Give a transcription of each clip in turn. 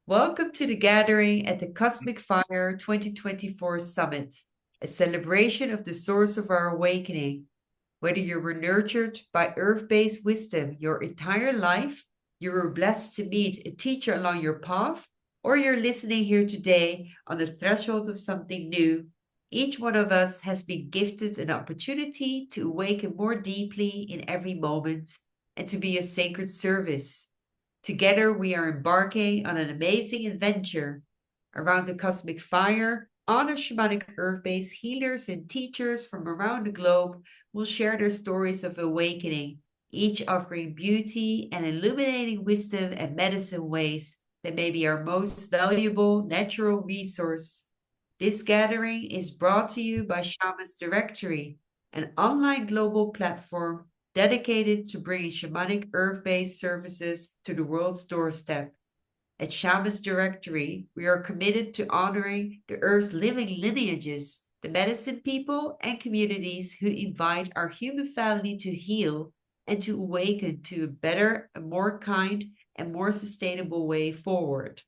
Welcome to the gathering at the Cosmic Fire 2024 Summit, a celebration of the source of our awakening. Whether you were nurtured by earth-based wisdom your entire life, you were blessed to meet a teacher along your path, or you're listening here today on the threshold of something new, each one of us has been gifted an opportunity to awaken more deeply in every moment and to be a sacred service. Together, we are embarking on an amazing adventure around the cosmic fire. Honor shamanic earth-based healers and teachers from around the globe will share their stories of awakening, each offering beauty and illuminating wisdom and medicine ways that may be our most valuable natural resource. This gathering is brought to you by Shamans Directory, an online global platform dedicated to bringing shamanic earth-based services to the world's doorstep. At Shamans Directory, we are committed to honoring the earth's living lineages, the medicine people and communities who invite our human family to heal and to awaken to a better, a more kind, and more sustainable way forward.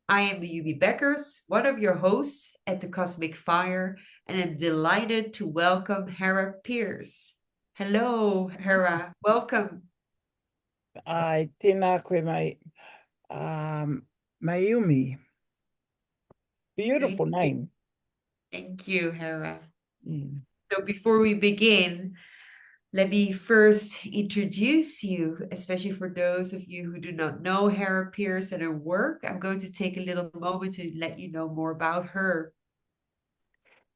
I am Yubi Beckers, one of your hosts at the Cosmic Fire, and I'm delighted to welcome Hera Pierce. Hello, Hera. Welcome. Ai, tēnā koe mai, Mayumi. Beautiful Thank you. name. Thank you, Hera. Mm. So before we begin, let me first introduce you, especially for those of you who do not know Hera Pierce and her work. I'm going to take a little moment to let you know more about her.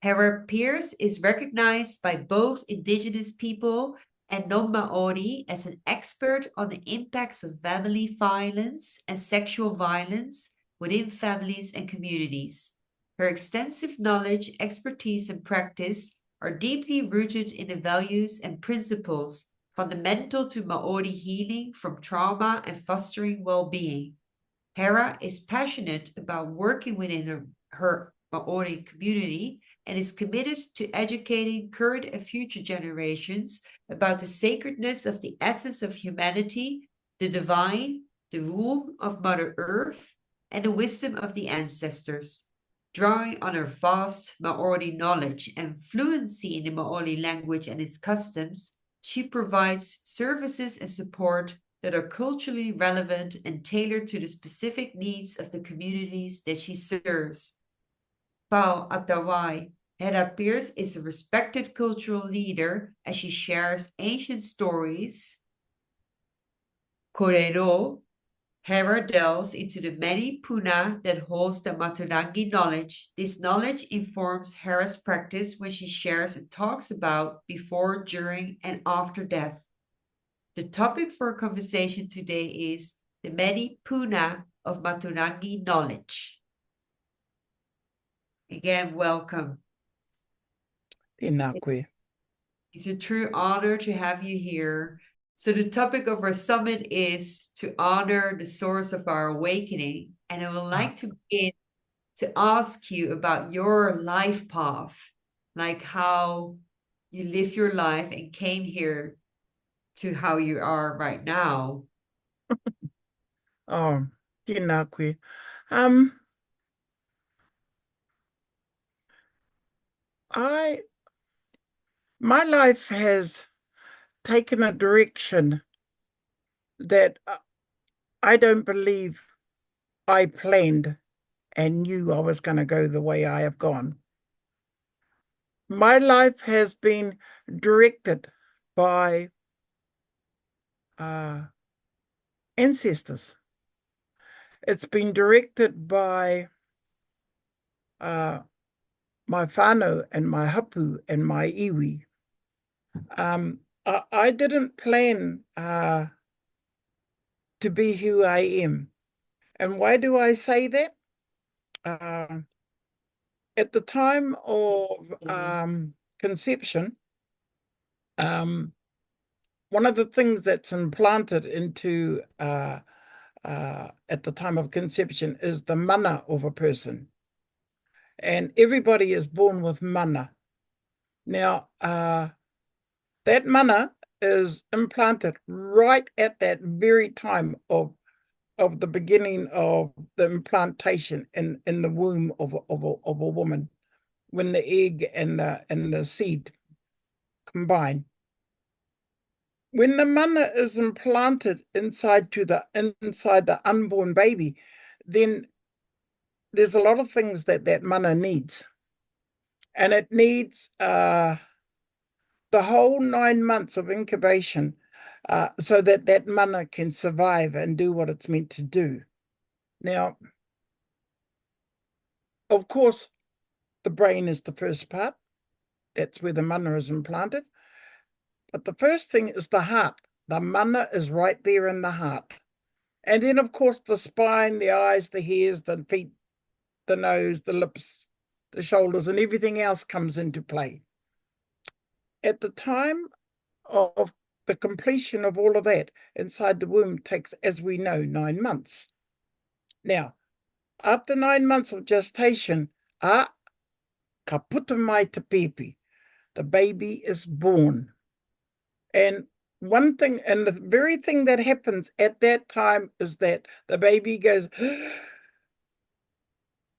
Hera Pierce is recognized by both Indigenous people and non-Māori as an expert on the impacts of family violence and sexual violence within families and communities. Her extensive knowledge, expertise, and practice are deeply rooted in the values and principles fundamental to Māori healing from trauma and fostering well-being. Hera is passionate about working within her Māori community and is committed to educating current and future generations about the sacredness of the essence of humanity, the divine, the womb of Mother Earth, and the wisdom of the ancestors. Drawing on her vast Maori knowledge and fluency in the Maori language and its customs, she provides services and support that are culturally relevant and tailored to the specific needs of the communities that she serves. Pau Atawai, Hera Pierce is a respected cultural leader as she shares ancient stories. Korero, Hera delves into the many Puna that holds the Mataurangi knowledge. This knowledge informs Hera's practice when she shares and talks about before, during, and after death. The topic for our conversation today is the many Puna of Mataurangi knowledge. Again, welcome. Tēnā koe. It's a true honor to have you here. So the topic of our summit is to honor the source of our awakening. And I would like to begin to ask you about your life path, like how you live your life and came here to how you are right now. Oh, tēnā koe. My life has taken a direction that I don't believe I planned and knew I was going to go the way I have gone. My life has been directed by ancestors. It's been directed by my whānau and my hapu and my iwi. I didn't plan to be who I am. And why do I say that? At the time of conception, one of the things that's implanted into at the time of conception is the mana of a person. And everybody is born with mana. Now, that mana is implanted right at that very time of of the beginning of the implantation in the womb of a woman, when the egg and the seed combine. When the mana is implanted inside the unborn baby, then there's a lot of things that mana needs. And it needs the whole 9 months of incubation so that mana can survive and do what it's meant to do. Now, of course, the brain is the first part. That's where the mana is implanted. But the first thing is the heart. The mana is right there in the heart. And then, of course, the spine, the eyes, the hairs, the feet, the nose, the lips, the shoulders, and everything else comes into play. At the time of the completion of all of that inside the womb takes, as we know, 9 months. Now, after 9 months of gestation, ka puta mai te pepe, the baby is born. And one thing, and the very thing that happens at that time is that the baby goes,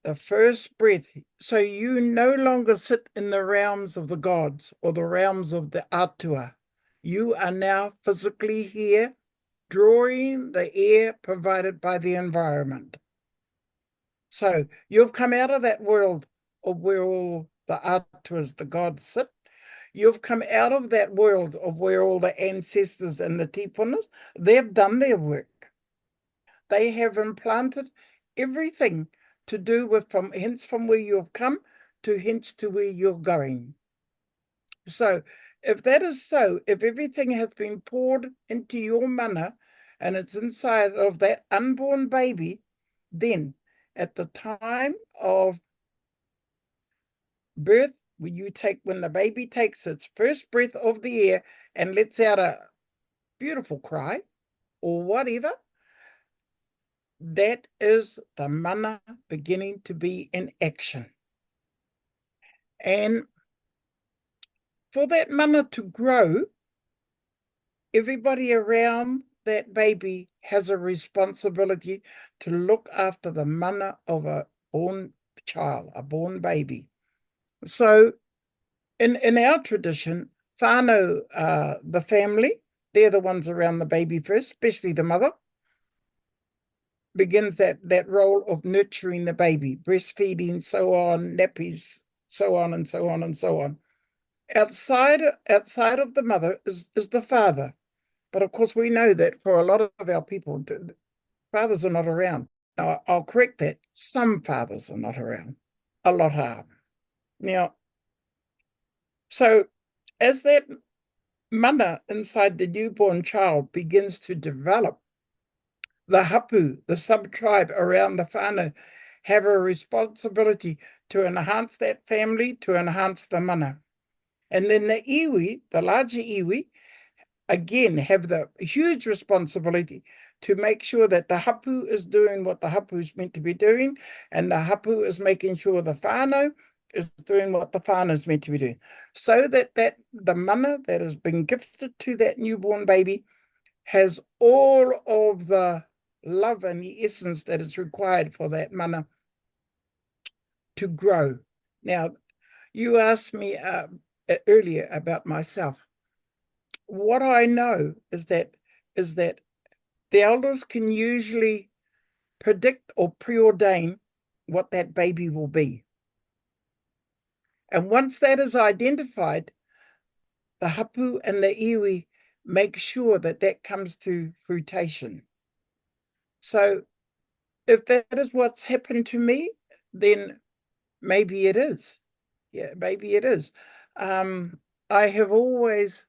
the first breath. So you no longer sit in the realms of the gods or the realms of the atua. You are now physically here, drawing the air provided by the environment. So you've come out of that world of where all the atuas, the gods, sit. You've come out of that world of where all the ancestors and the tipunas, they've done their work. They have implanted everything to do with from where you've come to hence to where you're going. So if that is so, if everything has been poured into your mana and it's inside of that unborn baby, then at the time of birth, when the baby takes its first breath of the air and lets out a beautiful cry or whatever, that is the mana beginning to be in action. And for that mana to grow, everybody around that baby has a responsibility to look after the mana of a born child, a born baby. So in our tradition, whānau, the family, they're the ones around the baby first, especially the mother, begins that role of nurturing the baby, breastfeeding, so on, nappies, so on and so on and so on. Outside of the mother is the father. But of course, we know that for a lot of our people, fathers are not around. Now, I'll correct that. Some fathers are not around. A lot are. Now, so as that mana inside the newborn child begins to develop, the hapu, the sub-tribe around the whānau, have a responsibility to enhance that family, to enhance the mana. And then the iwi, the larger iwi, again have the huge responsibility to make sure that the hapu is doing what the hapu is meant to be doing, and the hapu is making sure the whānau is doing what the whānau is meant to be doing, so that the mana that has been gifted to that newborn baby has all of the love and the essence that is required for that mana to grow. Now, you asked me earlier about myself. What I know is that the elders can usually predict or preordain what that baby will be. And once that is identified, the hapu and the iwi make sure that that comes to fruition. So if that is what's happened to me, then maybe it is. Yeah, maybe it is. I have always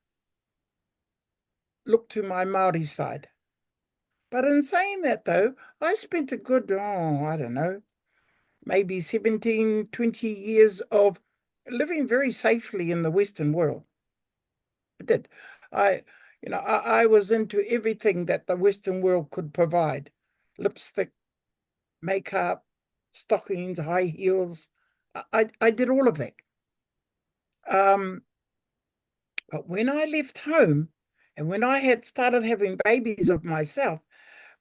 looked to my Māori side. But in saying that, though, I spent a good, I don't know, maybe 17, 20 years of living very safely in the Western world. I did. I was into everything that the Western world could provide. Lipstick, makeup, stockings, high heels. I did all of that. But when I left home and when I had started having babies of myself,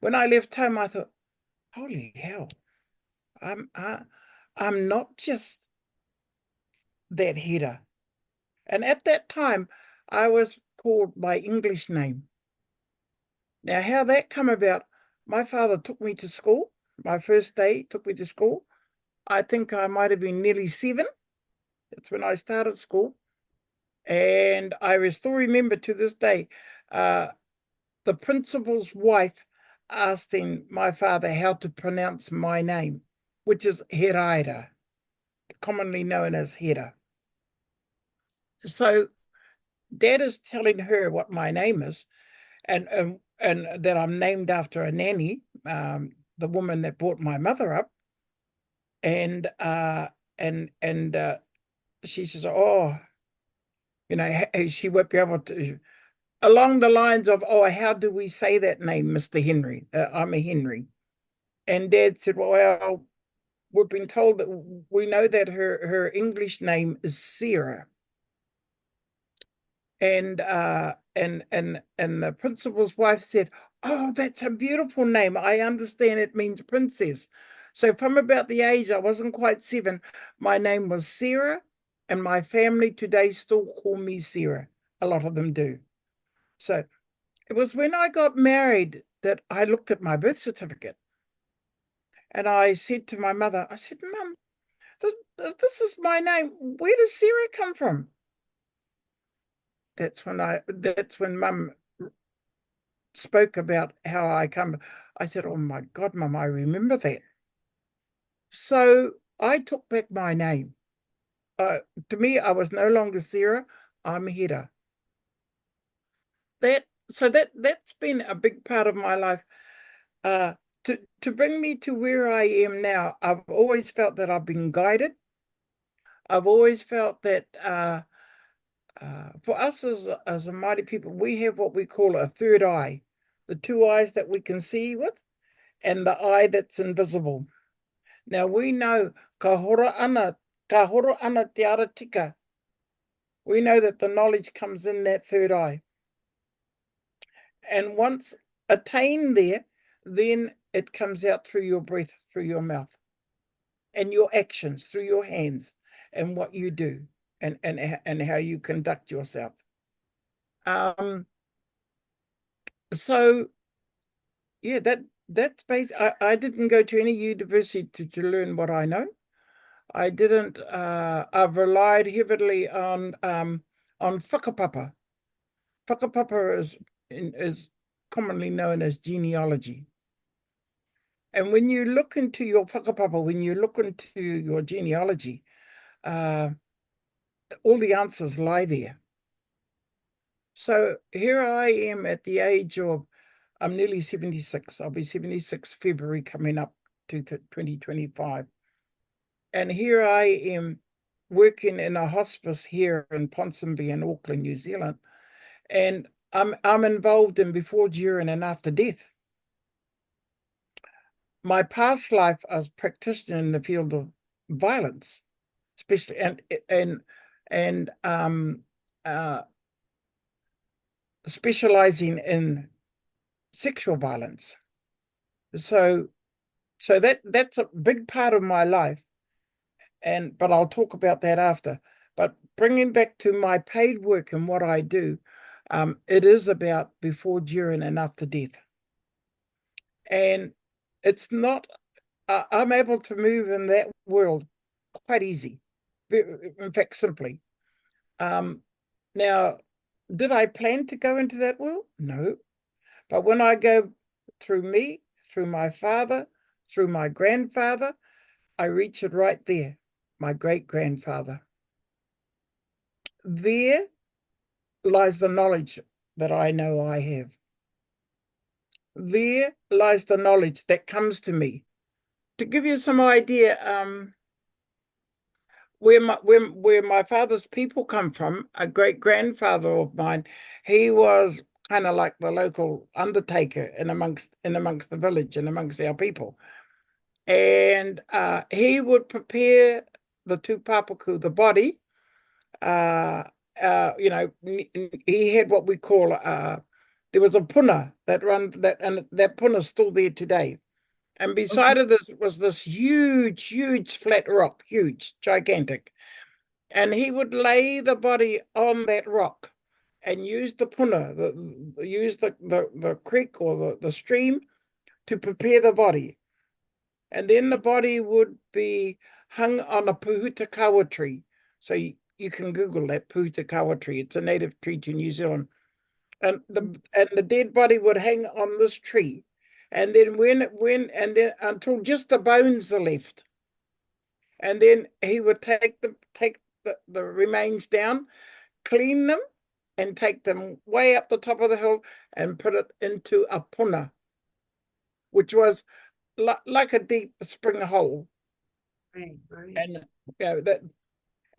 when I left home, I thought, holy hell, I'm not just that Hera. And at that time, I was called my English name. Now, how that come about, my father took me to school. My first day took me to school. I think I might have been nearly 7. That's when I started school. And I still remember to this day, the principal's wife asking my father how to pronounce my name, which is Hera, commonly known as Hera. So Dad is telling her what my name is, and that I'm named after a nanny, the woman that brought my mother up, and she says, "Oh, she won't be able to." Along the lines of, "Oh, how do we say that name, Mr. Henry? I'm a Henry." And Dad said, "Well, we've been told that we know that her English name is Sarah." And the principal's wife said, "Oh, that's a beautiful name. I understand it means princess." So from about the age I wasn't quite 7, my name was Sarah, and my family today still call me Sarah. A lot of them do. So it was when I got married that I looked at my birth certificate, and I said to my mother, I said, "Mum, this is my name. Where does Sarah come from?" That's when Mum spoke about how I come. I said, "Oh my God, Mum, I remember that." So I took back my name. To me, I was no longer Sarah. I'm Hera. That's been a big part of my life. Uh, to bring me to where I am now, I've always felt that I've been guided. I've always felt that for us as a Māori people, we have what we call a third eye, the 2 eyes that we can see with, and the eye that's invisible. Now we know ka horo ana te ara tika. We know that the knowledge comes in that third eye. And once attained there, then it comes out through your breath, through your mouth, and your actions, through your hands, and what you do, and how you conduct yourself. So yeah, that's basic. I didn't go to any university to learn what I know. I didn't. I've relied heavily on whakapapa. Whakapapa is commonly known as genealogy. And when you look into your whakapapa, when you look into your genealogy, all the answers lie there. So here I am at the age of, I'm nearly 76. I'll be 76 February coming up to 2025. And here I am working in a hospice here in Ponsonby in Auckland, New Zealand. And I'm involved in before, during, and after death. My past life, I was a practitioner in the field of violence, especially and specializing in sexual violence. So that's a big part of my life, but I'll talk about that after. But bringing back to my paid work and what I do, it is about before, during, and after death. And it's not, I'm able to move in that world quite easy. In fact, simply. Now, did I plan to go into that world? No. But when I go through me, through my father, through my grandfather, I reach it right there, my great-grandfather. There lies the knowledge that I know I have. There lies the knowledge that comes to me. To give you some idea, where my father's people come from, a great-grandfather of mine, he was kind of like the local undertaker in amongst the village and amongst our people. And he would prepare the tupapaku, the body. He had what we call there was a Puna that run that, and that Puna's still there today. And beside Okay. of this was this huge, huge flat rock, huge, gigantic. And he would lay the body on that rock and use the Puna, use the creek or the stream to prepare the body. And then the body would be hung on a puhutakawa tree. So you can Google that puhutakawa tree. It's a native tree to New Zealand. And the dead body would hang on this tree. And then and then until just the bones are left. And then he would take the remains down, clean them, and take them way up the top of the hill and put it into a puna, which was like a deep spring hole. Right, right. And that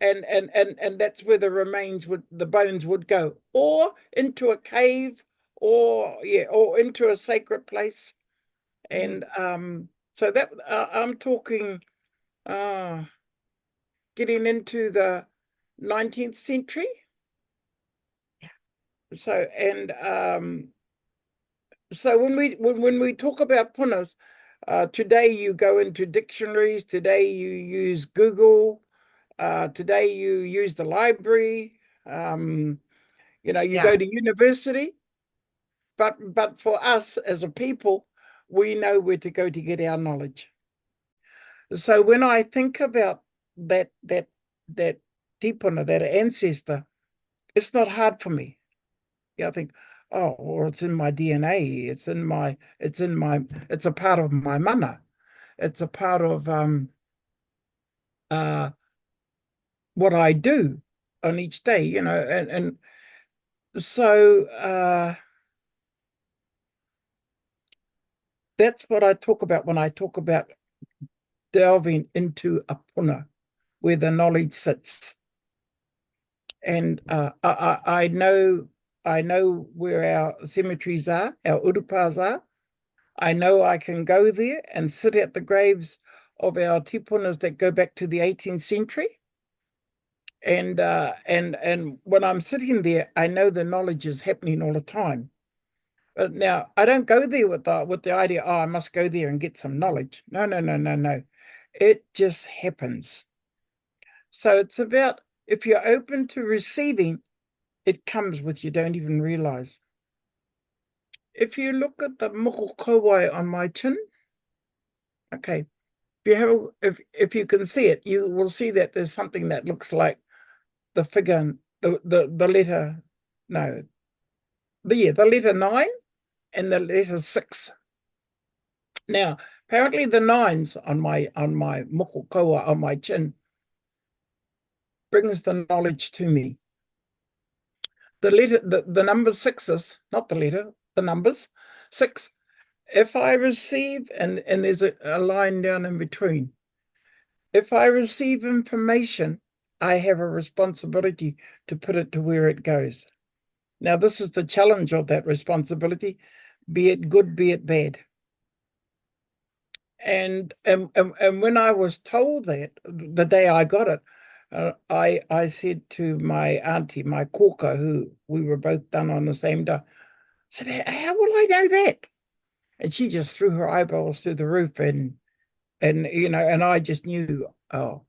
and that's where the remains would the bones would go, or into a cave, or into a sacred place. Right. And so that I'm talking getting into the 19th century. So and so when we talk about punas, today you go into dictionaries, today you use Google, today you use the library, you Yeah. go to university, but for us as a people, we know where to go to get our knowledge. So when I think about that tipuna, that ancestor, it's not hard for me. Yeah, I think, oh, well, it's in my DNA. It's a part of my mana. It's a part of uh what I do on each day, and so that's what I talk about when I talk about delving into a puna where the knowledge sits. And I know where our cemeteries are, our urupas are. I know I can go there and sit at the graves of our tipunas that go back to the 18th century. And when I'm sitting there, I know the knowledge is happening all the time. But now I don't go there with the idea, oh, I must go there and get some knowledge. No, no, no, no, no. It just happens. So it's about if you're open to receiving, it comes with you don't even realize. If you look at the moko kowai on my chin, okay, if you can see it, you will see that there's something that looks like the figure, the letter, no, the letter 9 and the letter 6. Now, apparently the nines on my moko koa on my chin brings the knowledge to me. The number sixes, not the letter, the numbers, 6. If I receive, and there's a line down in between, if I receive information, I have a responsibility to put it to where it goes. Now, this is the challenge of that responsibility, be it good, be it bad. And when I was told that the day I got it, I said to my auntie, my kōka, who we were both done on the same day, I said, how will I know that? And she just threw her eyeballs through the roof, and I just knew, oh,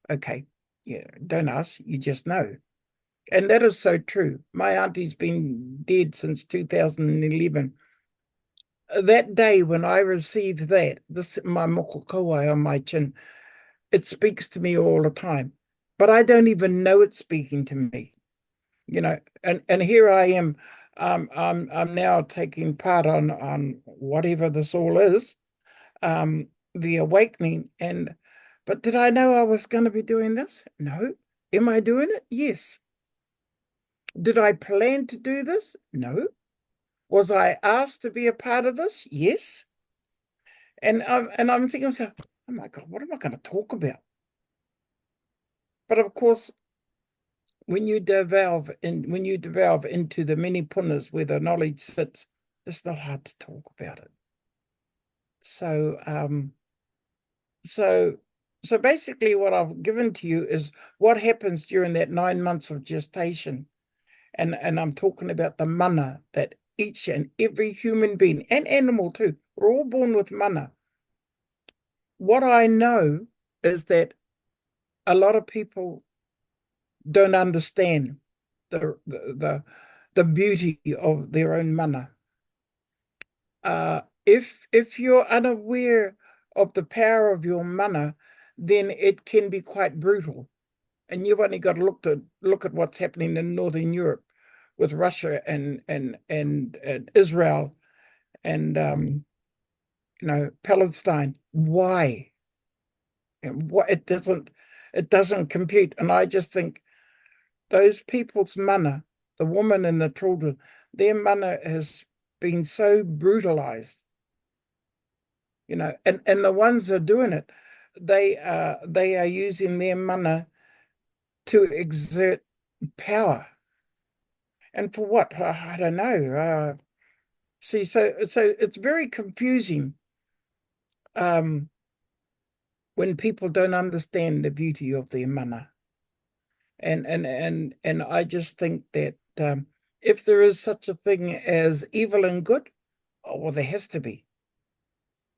okay, yeah, don't ask, you just know. And that is so true. My auntie's been dead since 2011. That day when I received my moko kowai on my chin, it speaks to me all the time. But I don't even know it's speaking to me, and here I am. I'm now taking part on whatever this all is, the awakening. But did I know I was going to be doing this? No. Am I doing it? Yes. Did I plan to do this? No. Was I asked to be a part of this? Yes. And I'm thinking to myself, oh my God, what am I going to talk about? But of course, when you delve into the many punas where the knowledge sits, it's not hard to talk about it. So so basically what I've given to you is what happens during that 9 months of gestation. And I'm talking about the mana each and every human being and animal too. We're all born with mana. What I know is that a lot of people don't understand the beauty of their own mana. If you're unaware of the power of your mana, then it can be quite brutal. And you've only got to look at what's happening in Northern Europe with Russia and Israel and Palestine. Why? And what it doesn't compute. And I just think those people's mana, the woman and the children, their mana has been so brutalized. And the ones that are doing it, they are using their mana to exert power. And for what? I don't know. See, so it's very confusing when people don't understand the beauty of their mana. And I just think that if there is such a thing as evil and good, oh, well, there has to be.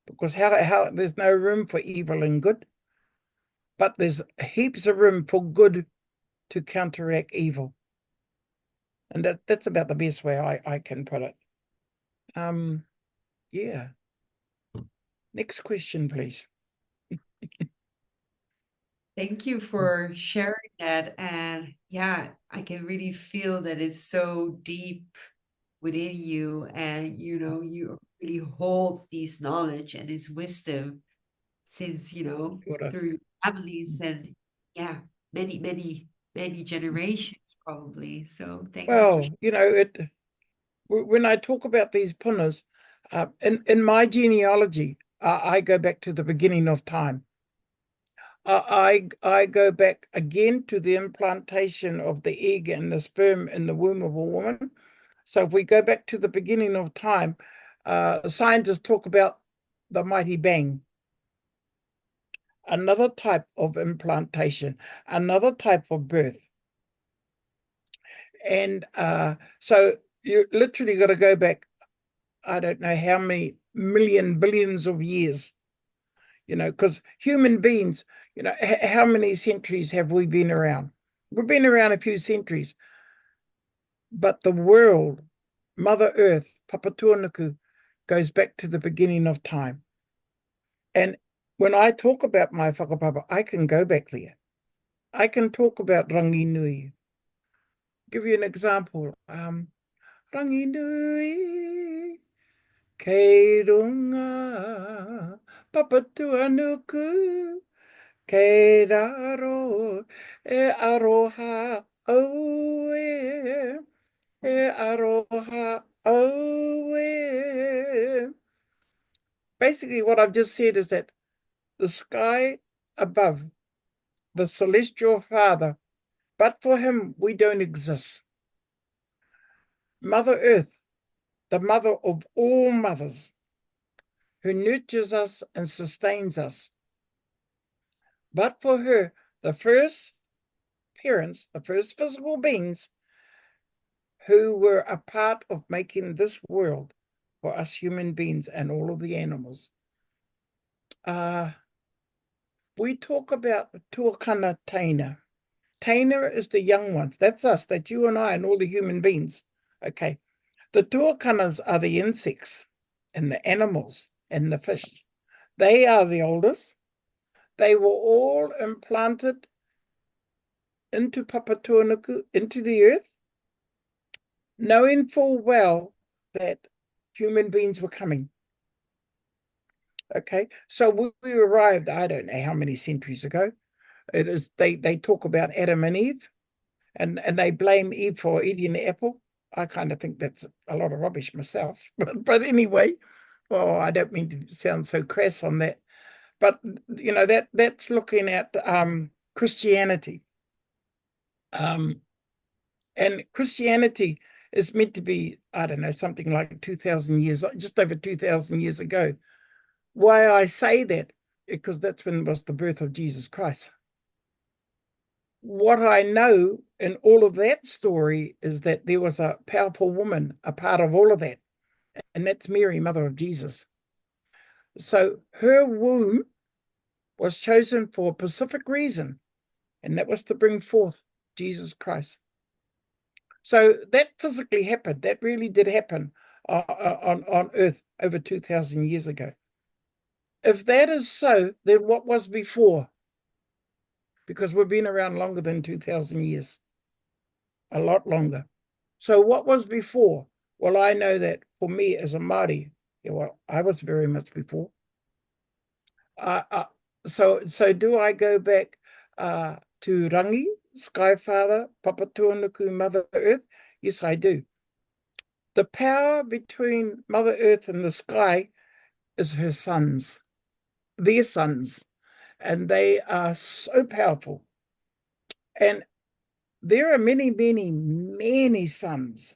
Because how there's no room for evil and good, but there's heaps of room for good to counteract evil. And that's about the best way I can put it. Yeah. Next question, please. Thank you for sharing that. And yeah, I can really feel that it's so deep within you. And, you really hold these knowledge and this wisdom since, through your families and yeah, many, many, many generations probably. So thank you for Well, when I talk about these punas, in my genealogy, I go back to the beginning of time. I go back again to the implantation of the egg and the sperm in the womb of a woman. So if we go back to the beginning of time, scientists talk about the mighty bang, another type of implantation, another type of birth. And so you literally got to go back, I don't know how many billions of years, because human beings, how many centuries have we been around? We've been around a few centuries, but the world, Mother Earth, Papatuanuku, goes back to the beginning of time. And when I talk about my whakapapa, I can go back there. I can talk about Rangi Nui. Give you an example. Rangi Nui, kei runga, Papatuanuku, kei raro, e aroha aue, e aroha aue. Basically, what I've just said is that the sky above, the celestial Father, but for him, we don't exist. Mother Earth, the mother of all mothers, who nurtures us and sustains us. But for her, the first parents, the first physical beings who were a part of making this world for us human beings and all of the animals. We talk about tuakana taina. Taina is the young ones. That's us. That's you and I and all the human beings. Okay. The tuakanas are the insects and the animals and the fish. They are the oldest. They were all implanted into Papatuanuku, into the earth, knowing full well that human beings were coming. Okay, so we arrived, I don't know how many centuries ago. It is they talk about Adam and Eve, and they blame Eve for eating the apple. I kind of think that's a lot of rubbish myself. But anyway, well, I don't mean to sound so crass on that. But that's looking at Christianity. And Christianity is meant to be, I don't know, something like 2,000 years, just over 2,000 years ago. Why I say that? Because that's when was the birth of Jesus Christ. What I know in all of that story is that there was a powerful woman, a part of all of that, and that's Mary, mother of Jesus. So her womb was chosen for a specific reason, and that was to bring forth Jesus Christ. that physically happened. That really did happen on Earth over 2,000 years ago. If that is so, then what was before? Because we've been around longer than 2,000 years, a lot longer. So what was before? Well, I know that for me as a Māori, I was very much before. So do I go back to Rangi, Sky Father, Papa Tuanuku, Mother Earth? Yes, I do. The power between Mother Earth and the sky is her sons, their sons, and they are so powerful. And there are many, many, many sons,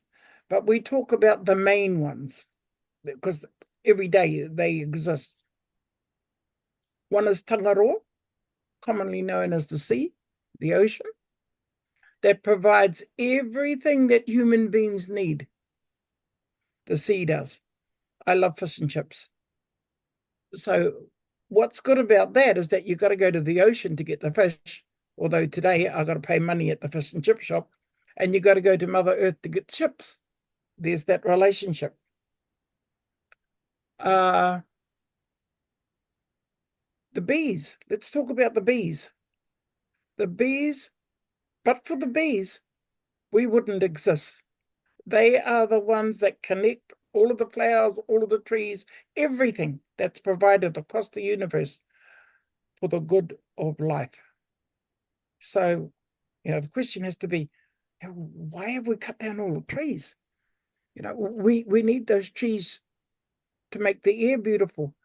but we talk about the main ones because every day they exist. One is Tangaroa, commonly known as the sea, the ocean, that provides everything that human beings need. The sea does. I love fish and chips. So what's good about that is that you've got to go to the ocean to get the fish, although today I've got to pay money at the fish and chip shop, and you've got to go to Mother Earth to get chips. There's that relationship. The bees. Let's talk about the bees. The bees, but for the bees, we wouldn't exist. They are the ones that connect all of the flowers, all of the trees, everything that's provided across the universe for the good of life. So, the question has to be, why have we cut down all the trees? We need those trees to make the air beautiful.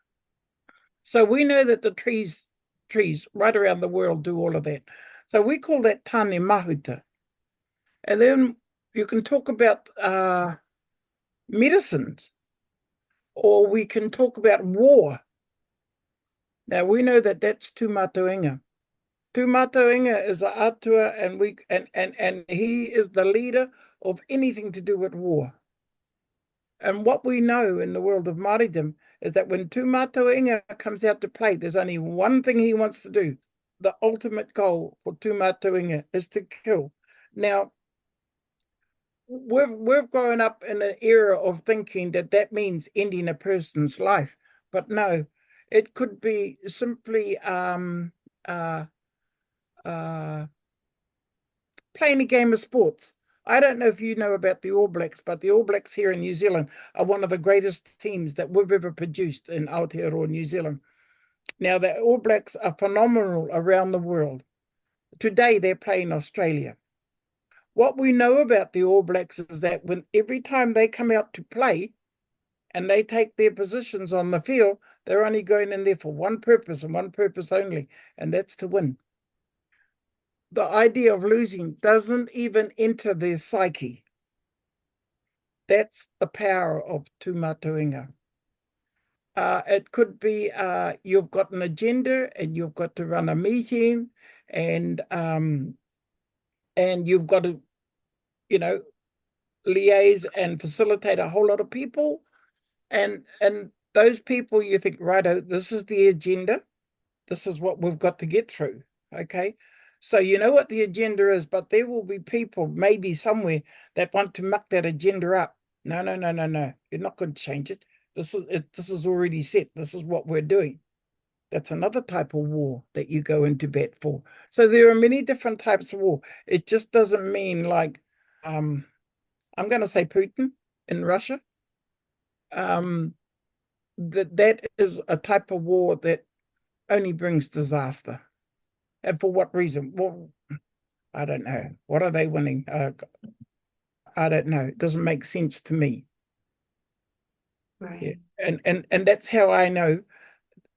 So we know that the trees right around the world do all of that. So we call that tane mahuta. And then you can talk about medicines, or we can talk about war. Now we know that that's tūmatoenga. Tūmatoenga is a atua, and he is the leader of anything to do with war. And what we know in the world of Māoridom is that when tūmatoenga comes out to play, there's only one thing he wants to do. The ultimate goal for tūmatoenga is to kill. Now, we've grown up in an era of thinking that means ending a person's life, but no, it could be simply playing a game of sports. I don't know if you know about the All Blacks, but the All Blacks here in New Zealand are one of the greatest teams that we've ever produced in Aotearoa, New Zealand. Now, the All Blacks are phenomenal around the world. Today, they're playing Australia. What we know about the All Blacks is that every time they come out to play and they take their positions on the field, they're only going in there for one purpose and one purpose only, and that's to win. The idea of losing doesn't even enter their psyche. That's the power of tūmatoenga. It could be you've got an agenda and you've got to run a meeting, and you've got to, liaise and facilitate a whole lot of people, and those people, you think, righto, this is the agenda, this is what we've got to get through. Okay, so you know what the agenda is, but there will be people maybe somewhere that want to muck that agenda up. No, you're not going to change it. This is already set. This is what we're doing. That's another type of war that you go into bat for. So there are many different types of war. It just doesn't mean like I'm going to say Putin in Russia. That is a type of war that only brings disaster. And for what reason? Well, I don't know. What are they winning? I don't know. It doesn't make sense to me. Right. Yeah. And that's how I know.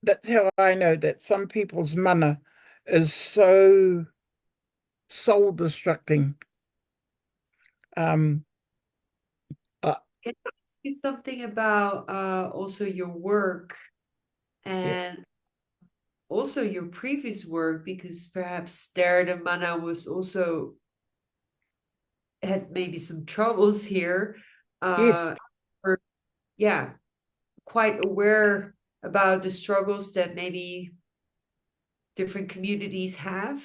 That's how I know that some people's mana is so soul destructing. Can I ask you something about also your work Yeah. and also your previous work, because perhaps there the mana was also had maybe some troubles here. Yes. Or yeah, quite aware about the struggles that maybe different communities have,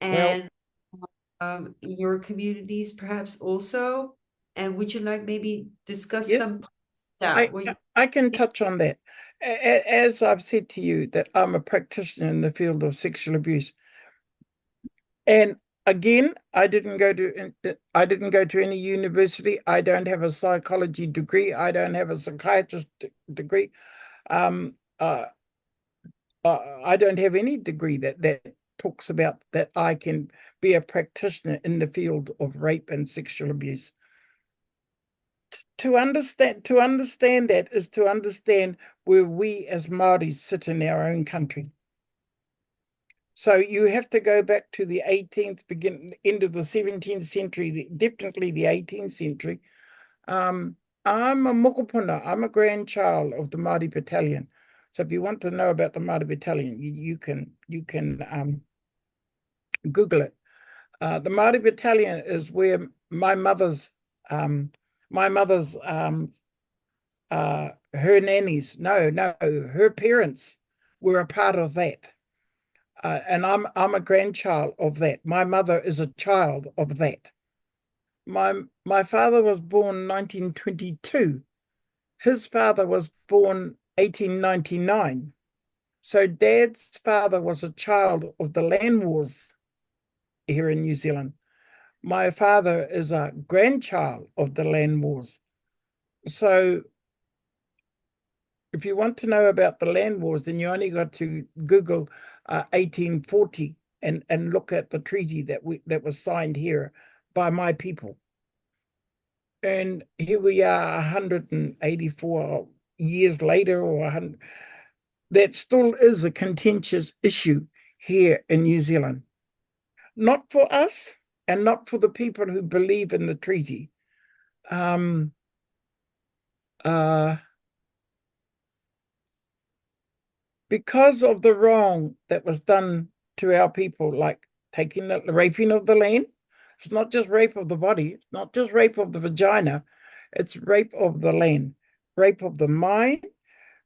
Well, and your communities perhaps also. And would you like maybe discuss yes, some points that I what you I can think? touch on that. As I've said to you, that I'm a practitioner in the field of sexual abuse. And again, I didn't go to any university. I don't have a psychology degree. I don't have a psychiatrist degree. Um, uh, I don't have any degree that talks about that I can be a practitioner in the field of rape and sexual abuse. To understand that is to understand where we as Māoris sit in our own country. So you have to go back to the 18th, end of the 17th century, definitely the 18th century. Um, I'm a mokopuna. I'm a grandchild of the Māori Battalion. So if you want to know about the Māori Battalion, you can Google it. The Māori Battalion is where um, my mother's her nannies, no, her parents were a part of that. And I'm a grandchild of that. My mother is a child of that. My father was born 1922. His father was born 1899. So Dad's father was a child of the land wars here in New Zealand. My father is a grandchild of the land wars. So if you want to know about the land wars, then you only got to Google 1840 and look at the treaty that was signed here by my people. And here we are 184 years later, or 100. That still is a contentious issue here in New Zealand. Not for us and not for the people who believe in the treaty. Um, uh, because of the wrong that was done to our people, like taking the raping of the land. It's not just rape of the body, it's not just rape of the vagina, it's rape of the land, rape of the mind,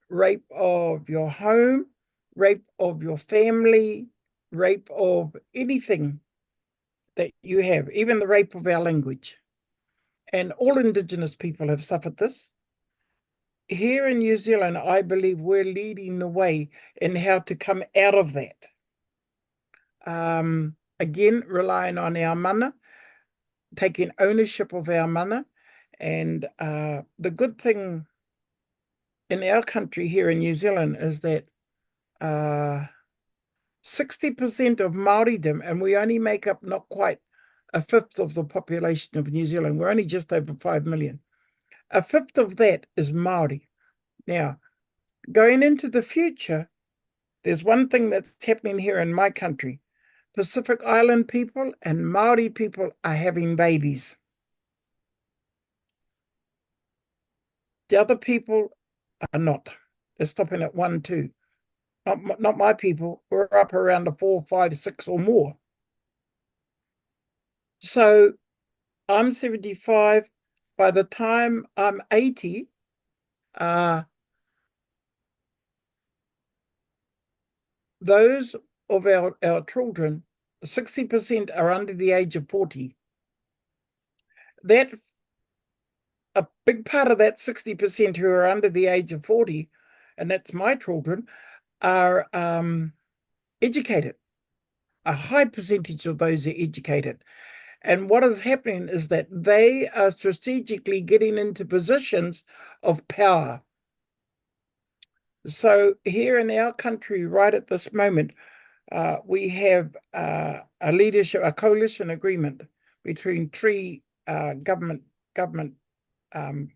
rape of your home, rape of your family, rape of anything that you have, even the rape of our language. And all Indigenous people have suffered this. Here in New Zealand, I believe we're leading the way in how to come out of that. Again, relying on our mana, taking ownership of our mana. And the good thing in our country here in New Zealand is that 60% of Māoridom, and we only make up not quite a fifth of the population of New Zealand. We're only just over 5 million. A fifth of that is Māori. Now, going into the future, there's one thing that's happening here in my country. Pacific Island people and Māori people are having babies. The other people are not. They're stopping at 1, 2. Not my people. We're up around the 4, 5, 6 or more. So I'm 75. By the time I'm 80, those of our children, 60% are under the age of 40. That a big part of that 60% who are under the age of 40, and that's my children, are educated. A high percentage of those are educated. And what is happening is that they are strategically getting into positions of power. So here in our country, right at this moment, we have a leadership, a coalition agreement between three government um,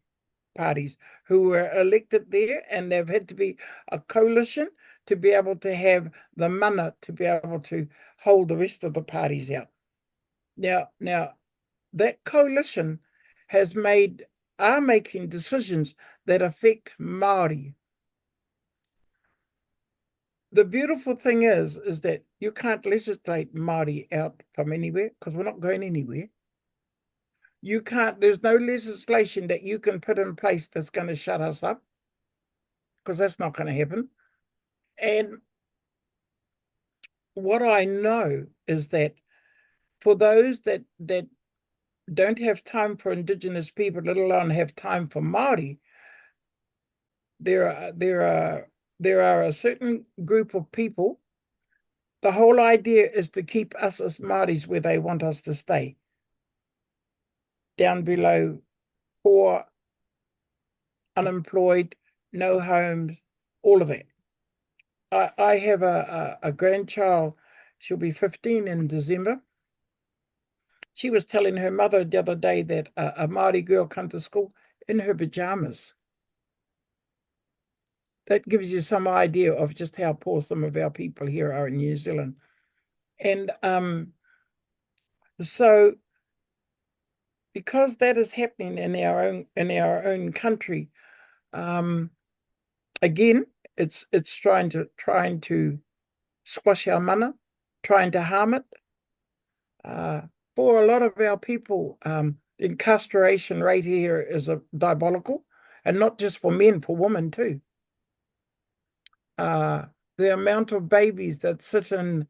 parties who were elected there, and they've had to be a coalition to be able to have the mana to be able to hold the rest of the parties out. Now that coalition are making decisions that affect Māori. The beautiful thing is that you can't legislate Māori out from anywhere because we're not going anywhere. You can't, there's no legislation that you can put in place that's going to shut us up, because that's not going to happen. And what I know is that for those that don't have time for Indigenous people, let alone have time for Māori, there are a certain group of people. The whole idea is to keep us as Māoris where they want us to stay, down below, poor, unemployed, no homes, all of that. I have a grandchild. She'll be 15 in December. She was telling her mother the other day that a Māori girl come to school in her pajamas. That gives you some idea of just how poor some of our people here are in New Zealand. And so because that is happening in our own country, again, it's trying to squash our mana, trying to harm it. For a lot of our people, incarceration rate here is diabolical, and not just for men, for women too. The amount of babies that sit in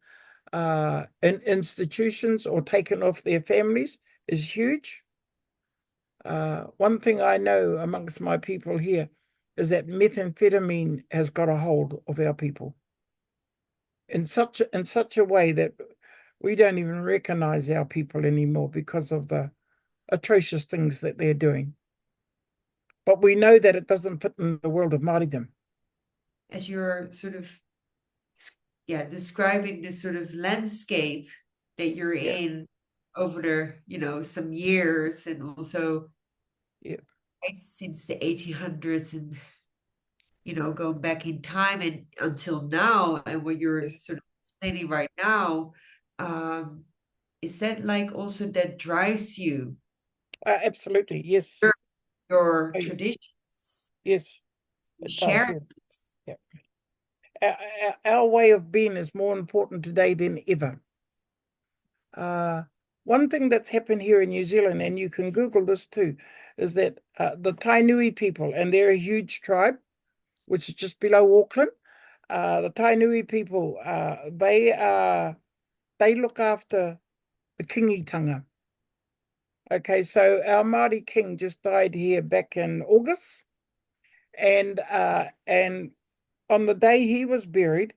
institutions or taken off their families is huge. One thing I know amongst my people here is that methamphetamine has got a hold of our people in such a way that we don't even recognize our people anymore because of the atrocious things that they're doing. But we know that it doesn't fit in the world of Māoridom. As you're sort of describing this sort of landscape that you're in over the, some years, and also since the 1800s, and going back in time and until now, and what you're sort of explaining right now, is that like also that drives you? Absolutely, yes. Your traditions. Yes, it does. Share. Yeah. Our way of being is more important today than ever. One thing that's happened here in New Zealand, and you can Google this too, is that the Tainui people, and they're a huge tribe, which is just below Auckland. The Tainui people, they look after the kingitanga. Okay, so our Māori king just died here back in August, and on the day he was buried,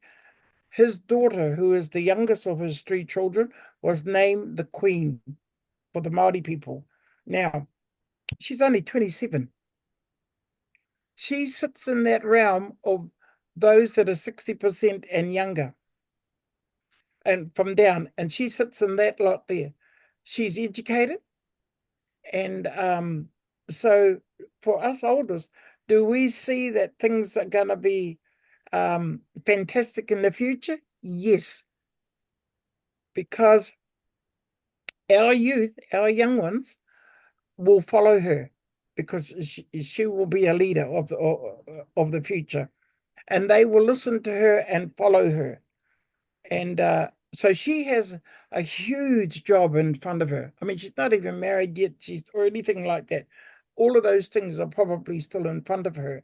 his daughter, who is the youngest of his 3 children, was named the queen for the Māori people. Now, she's only 27. She sits in that realm of those that are 60% and younger, and from down, and she sits in that lot there. She's educated, and so for us oldest, do we see that things are going to be fantastic in the future? Yes, because our youth, our young ones, will follow her, because she will be a leader of the future, and they will listen to her and follow her. And so she has a huge job in front of her. I mean, she's not even married yet, or anything like that. All of those things are probably still in front of her.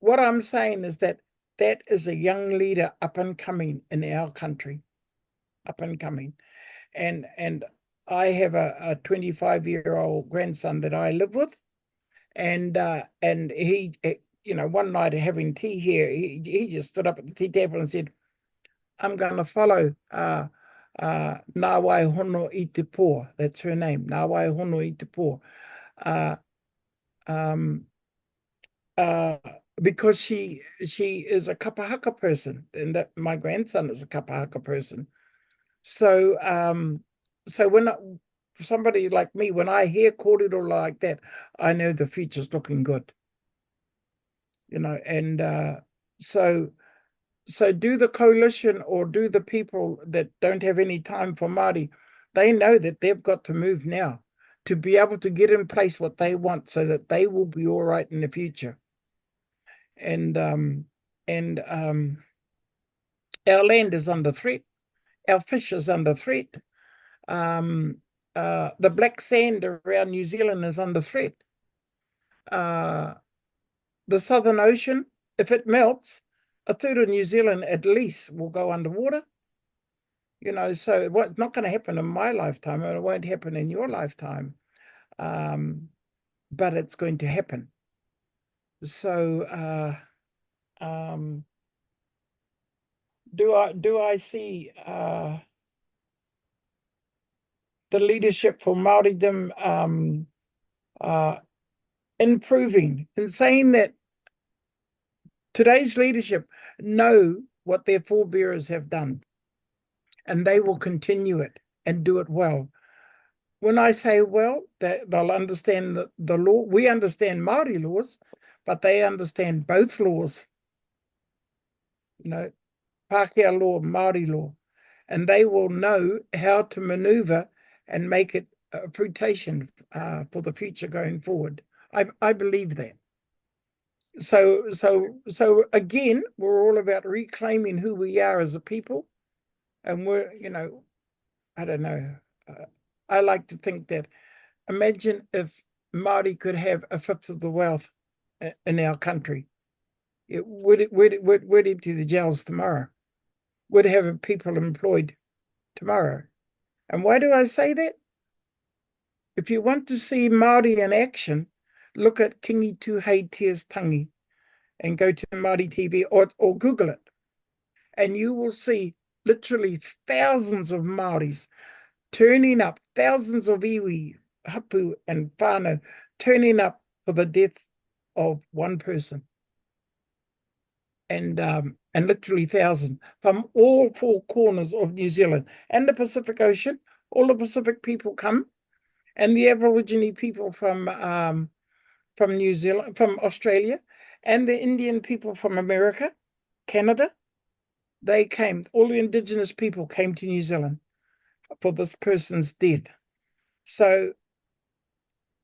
What I'm saying is that is a young leader up and coming in our country, up and coming. And I have a 25-year-old grandson that I live with, and he, one night having tea here, he just stood up at the tea table and said, "I'm going to follow Nawai Hono i te Pō." That's her name, Nawai Hono i te Pō. Because she is a kapahaka person, and that my grandson is a kapahaka person. So when for somebody like me, when I hear kōrero like that, I know the future's looking good. And so do the coalition, or do the people that don't have any time for Māori, they know that they've got to move now to be able to get in place what they want, so that they will be all right in the future. And our land is under threat. Our fish is under threat. the black sand around New Zealand is under threat. The Southern Ocean, if it melts, a third of New Zealand at least will go underwater. So what's not going to happen in my lifetime, and it won't happen in your lifetime, but it's going to happen. So do I see the leadership for Māoridom improving, and saying that today's leadership know what their forebears have done, and they will continue it and do it well. When I say well, that they'll understand the law. We understand Māori laws, but they understand both laws. Pākehā law, Māori law, and they will know how to maneuver and make it a fruitation for the future going forward. I believe that. So again, we're all about reclaiming who we are as a people, and we're, I don't know. I like to think that, imagine if Māori could have a fifth of the wealth in our country. We'd empty the jails tomorrow. We'd have people employed tomorrow. And why do I say that? If you want to see Māori in action, look at Kingi Tuhei Tears Tangi and go to Māori TV or Google it. And you will see literally thousands of Māoris turning up, thousands of iwi, hapu, and whānau turning up for the death of one person. And literally thousands from all four corners of New Zealand and the Pacific Ocean. All the Pacific people come, and the Aborigine people from New Zealand, from Australia, and the Indian people from America, Canada. They came. All the Indigenous people came to New Zealand for this person's death. So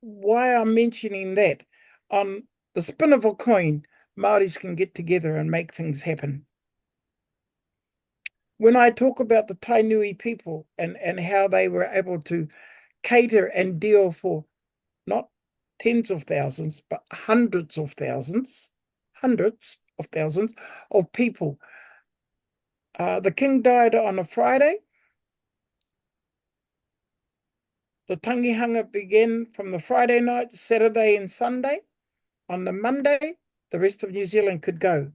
why I'm mentioning that, on the spin of a coin, Māoris can get together and make things happen. When I talk about the Tainui people and how they were able to cater and deal for not tens of thousands, but hundreds of thousands of people. The king died on a Friday. The tangihanga began from the Friday night, Saturday and Sunday. On the Monday, the rest of New Zealand could go.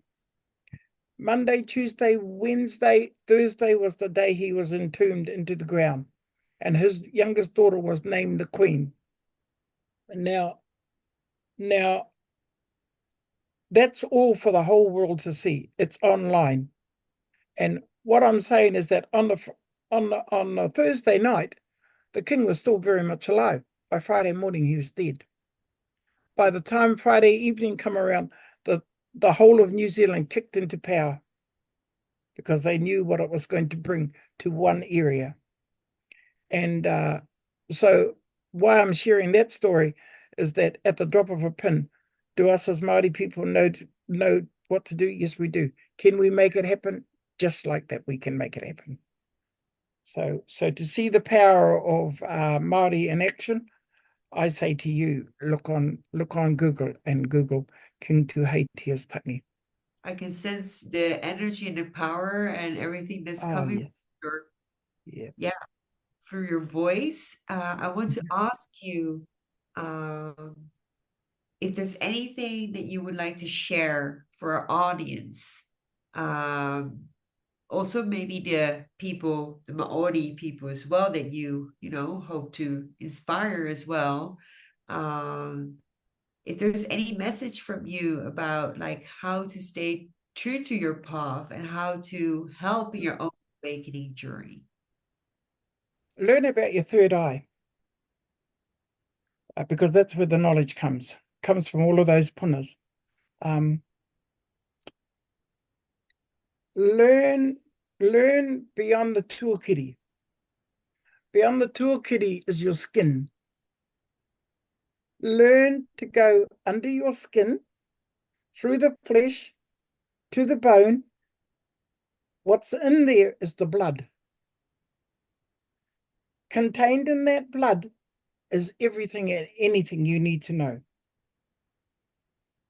Monday, Tuesday, Wednesday, Thursday was the day he was entombed into the ground, and his youngest daughter was named the Queen. And now that's all for the whole world to see. It's online. And what I'm saying is that on the Thursday night, the king was still very much alive. By Friday morning, he was dead. By the time Friday evening come around, the whole of New Zealand kicked into power because they knew what it was going to bring to one area. And so why I'm sharing that story is that at the drop of a pin, do us as Māori people know what to do? Yes, we do. Can we make it happen? Just like that, we can make it happen. So to see the power of Māori in action, I say to you, look on Google and Google King Tuhei Tears Tangi. I can sense the energy and the power and everything that's coming Yes. through your voice. I want to ask you if there's anything that you would like to share for our audience. Also maybe the people, the Māori people as well, that you hope to inspire as well. If there's any message from you about like how to stay true to your path and how to help in your own awakening journey. Learn about your third eye, because that's where the knowledge comes from all of those punas. Learn beyond the tuakiri. Beyond the tuakiri is your skin. Learn to go under your skin, through the flesh, to the bone. What's in there is the blood. Contained in that blood is everything and anything you need to know.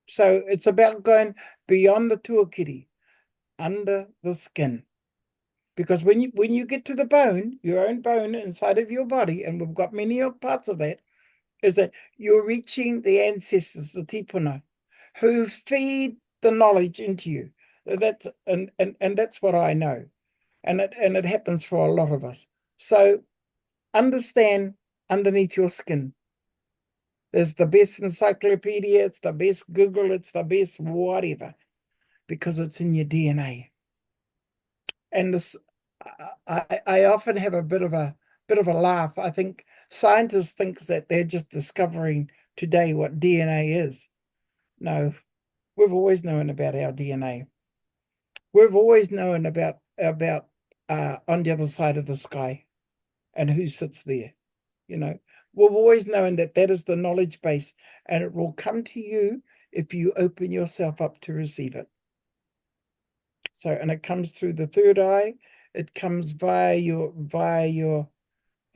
So it's about going beyond the tuakiri, under the skin. Because when you get to the bone, your own bone inside of your body, and we've got many parts of that, is that you're reaching the ancestors, the tipuna, who feed the knowledge into you. That's and that's what I know. And it happens for a lot of us. So understand underneath your skin. There's the best encyclopedia, it's the best Google, it's the best whatever, because it's in your DNA. And this, I often have a bit of a laugh. I think scientists think that they're just discovering today what DNA is. No, we've always known about our DNA. We've always known about on the other side of the sky and who sits there. You know, we've always known that that is the knowledge base, and it will come to you if you open yourself up to receive it. So, and it comes through the third eye. It comes via your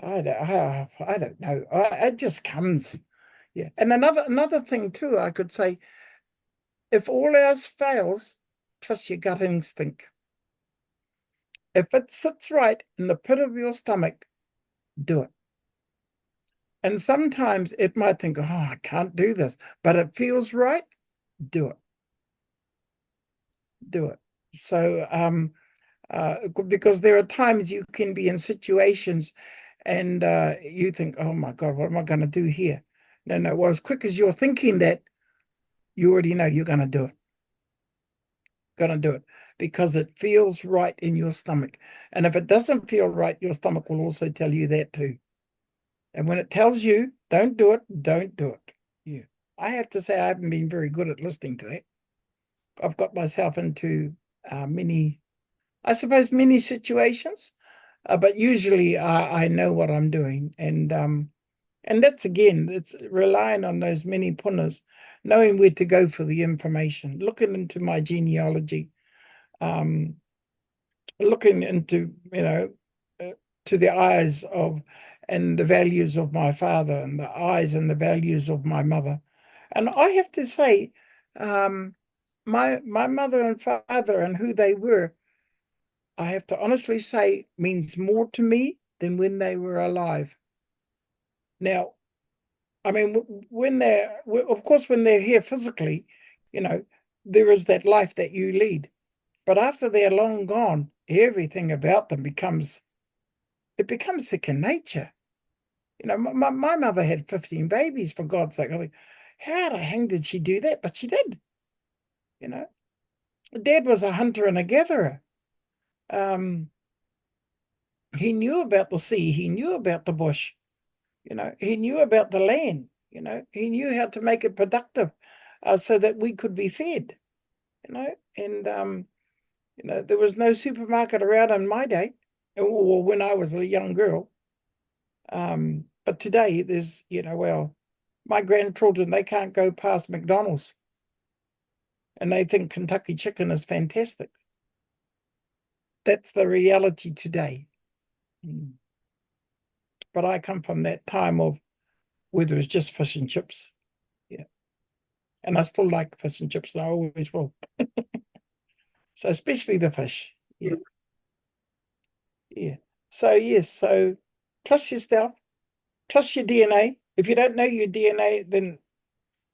I don't know. It just comes. Yeah. And another thing too, I could say, if all else fails, trust your gut instinct. If it sits right in the pit of your stomach, do it. And sometimes it might think, oh, I can't do this, but it feels right, do it. Do it. So because there are times you can be in situations and you think, oh my God, what am I going to do here? No. Well, as quick as you're thinking that, you already know you're going to do it. Going to do it because it feels right in your stomach. And if it doesn't feel right, your stomach will also tell you that too. And when it tells you, don't do it, don't do it. Yeah. I have to say, I haven't been very good at listening to that. I've got myself into many situations, but usually I know what I'm doing, and that's again, it's relying on those many punas, knowing where to go for the information, looking into my genealogy, um, looking into to the eyes of and the values of my father, and the eyes and the values of my mother, and I have to say, my mother and father and who they were, I have to honestly say, means more to me than when they were alive. Now, I mean, when they're, of course, when they're here physically, you know, there is that life that you lead. But after they're long gone, everything about them becomes second nature. You know, my mother had 15 babies, for God's sake. I think, how the hell did she do that? But she did, you know. Dad was a hunter and a gatherer. Um, he knew about the sea, he knew about the bush, he knew about the land, he knew how to make it productive so that we could be fed, and there was no supermarket around in my day or when I was a young girl. But today there's, well, my grandchildren, they can't go past McDonald's and they think Kentucky chicken is fantastic. That's the reality today. But I come from that time of where there was just fish and chips. Yeah. And I still like fish and chips, and I always will. So especially the fish. Yeah. Yeah. So yes, so trust yourself, trust your DNA. If you don't know your DNA, then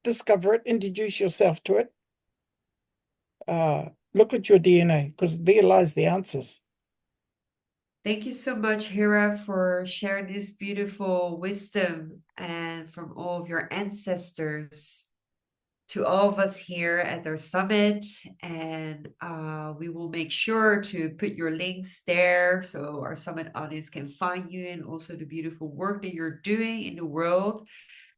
discover it, introduce yourself to it. Look at your DNA, because there lies the answers. Thank you so much, Hera, for sharing this beautiful wisdom and from all of your ancestors to all of us here at our summit. And we will make sure to put your links there so our summit audience can find you, and also the beautiful work that you're doing in the world.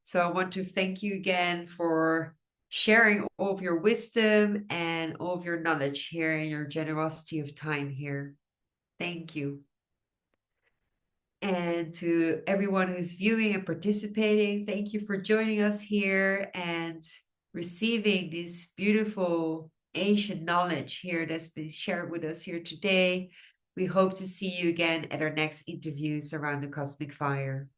So I want to thank you again for sharing all of your wisdom and all of your knowledge here and your generosity of time here. Thank you. And to everyone who's viewing and participating, thank you for joining us here and receiving this beautiful ancient knowledge here that's been shared with us here today. We hope to see you again at our next interviews around the cosmic fire.